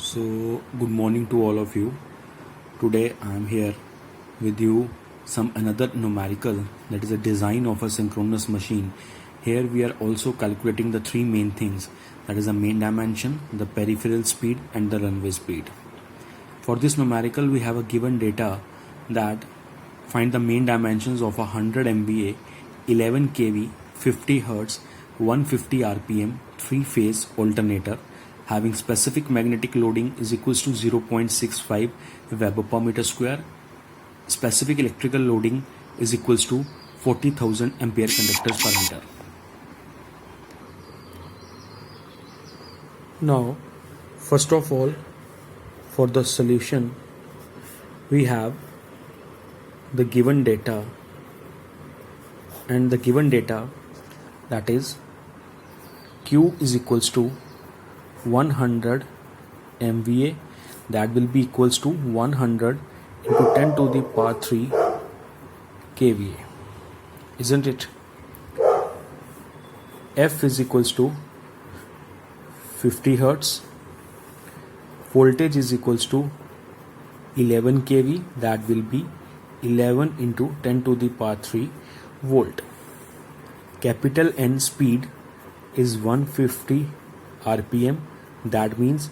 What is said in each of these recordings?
So, good morning to all of you. Today I am here with you some another numerical, that is a design of a synchronous machine. Here we are also calculating the three main things, that is the main dimension, the peripheral speed and the runway speed. For this numerical we have a given data that find the main dimensions of a 100 MVA, 11 kV, 50 Hz, 150 RPM, 3-phase alternator having specific magnetic loading is equals to 0.65 Weber per meter square. Specific electrical loading is equals to 40,000 ampere conductors per meter. Now, first of all, for the solution, we have the given data, and the given data, that is Q is equals to 100 MVA, that will be equals to 100 into 10 to the power 3 kVA, isn't it? F is equals to 50 Hertz, voltage is equals to 11 kV, that will be 11 into 10 to the power 3 volt. Capital N speed is 150 RPM, that means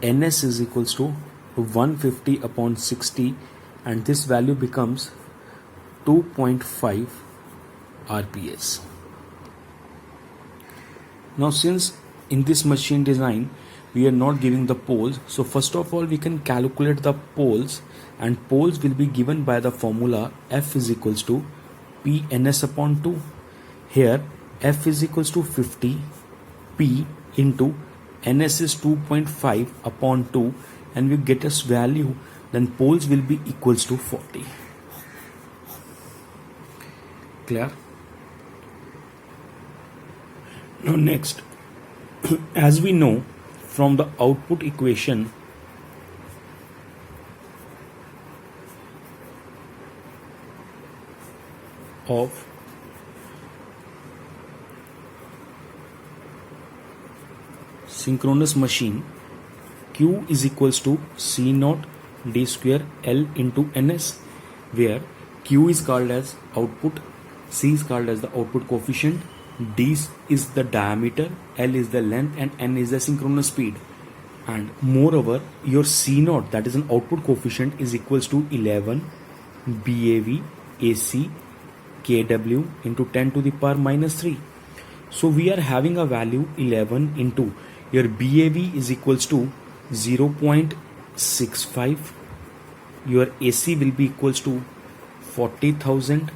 NS is equals to 150 upon 60, and this value becomes 2.5 RPS. Now, since in this machine design we are not giving the poles, so first of all we can calculate the poles, and poles will be given by the formula F is equals to P NS upon 2. Here F is equals to 50, P into NS is 2.5 upon 2, and we get us value, then poles will be equals to 40. Clear? Now next, as we know from the output equation, of synchronous machine, Q is equals to C naught D square L into NS, where Q is called as output, C is called as the output coefficient, D is the diameter, L is the length, and N is the synchronous speed. And moreover, your C naught, that is an output coefficient, is equals to 11 BAV AC kW into 10 to the power minus 3. So we are having a value 11 into your BAV is equals to 0.65, your AC will be equals to 40,000,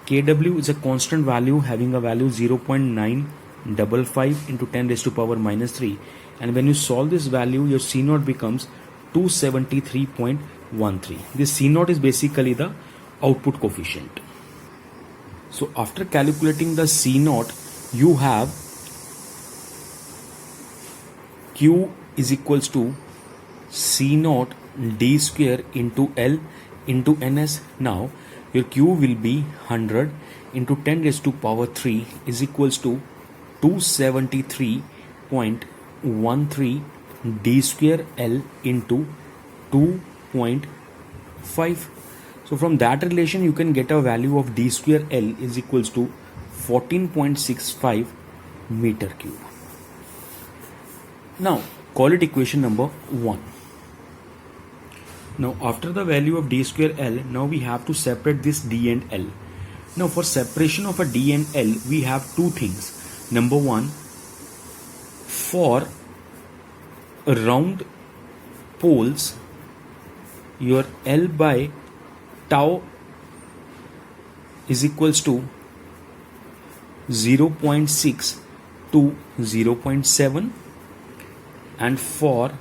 kW is a constant value having a value 0.955 into 10 raised to power minus 3, and when you solve this value your C naught becomes 273.13. This C naught is basically the output coefficient. So after calculating the C naught, you have Q is equals to C naught D square into L into NS. Now your Q will be 100 into 10 raised to power 3 is equals to 273.13 D square L into 2.5. So from that relation you can get a value of D square L is equals to 14.65 meter cube. Now call it equation number 1. Now after the value of D square L, now we have to separate this D and L. Now for separation of a D and L, we have two things. Number one, for round poles, your L by tau is equals to 0.6 to 0.7, and for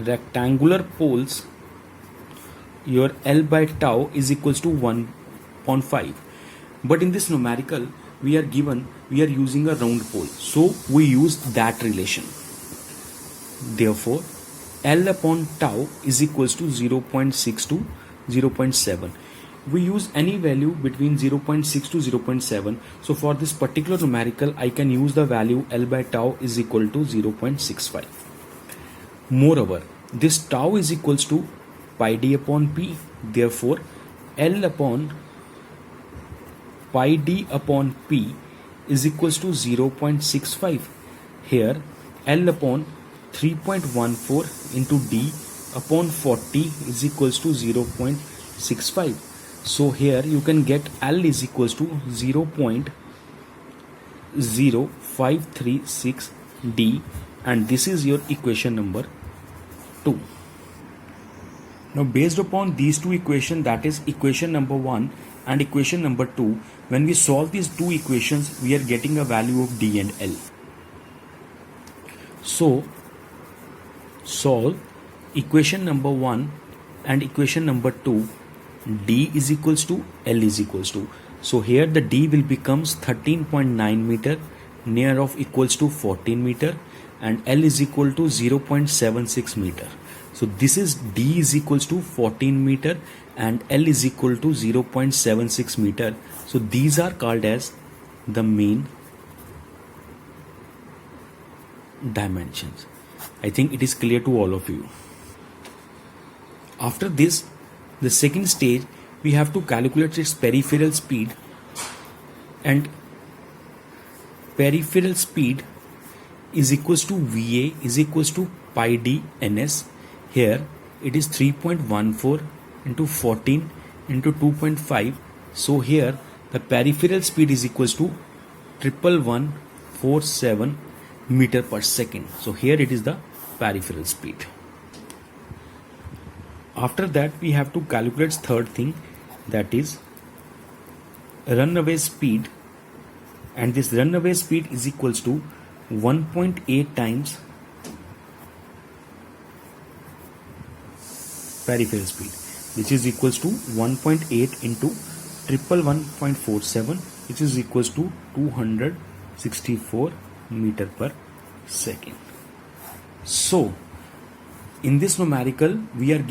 rectangular poles your L by tau is equals to 1.5. But in this numerical we are using a round pole, so we use that relation. Therefore L upon tau is equals to 0.6 to 0.7. we use any value between 0.6 to 0.7. So for this particular numerical, I can use the value L by tau is equal to 0.65. Moreover, this tau is equals to pi d upon p. Therefore, L upon pi d upon p is equals to 0.65. Here, L upon 3.14 into d upon 40 is equals to 0.65. So here you can get L is equals to 0.0536 d, and this is your equation number 2. Now based upon these two equations, that is equation number 1 and equation number 2, when we solve these two equations, we are getting a value of d and L. So solve equation number 1 and equation number 2, d is equals to L is equals to. So here the d will becomes 13.9 meter, near of equals to 14 meter, and L is equal to 0.76 meter. So this is d is equals to 14 meter and L is equal to 0.76 meter. So these are called as the main dimensions. I think it is clear to all of you. After this, the second stage, we have to calculate its peripheral speed, and peripheral speed is equals to VA is equals to pi d ns. Here it is 3.14 into 14 into 2.5. So here the peripheral speed is equals to 1147 meter per second. So here it is the peripheral speed. After that, we have to calculate third thing, that is runaway speed, and this runaway speed is equals to 1.8 times peripheral speed, which is equals to 1.8 into 11.47, which is equals to 264 meter per second. So in this numerical, we have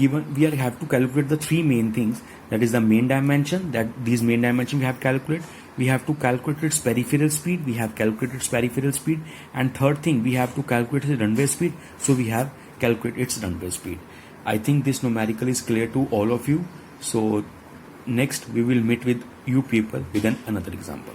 to calculate the three main things. That is the main dimension, that these main dimension we have calculated. We have to calculate its peripheral speed. We have calculated its peripheral speed. And third thing, we have to calculate its runway speed. So we have calculated its runway speed. I think this numerical is clear to all of you. So next we will meet with you people with another example.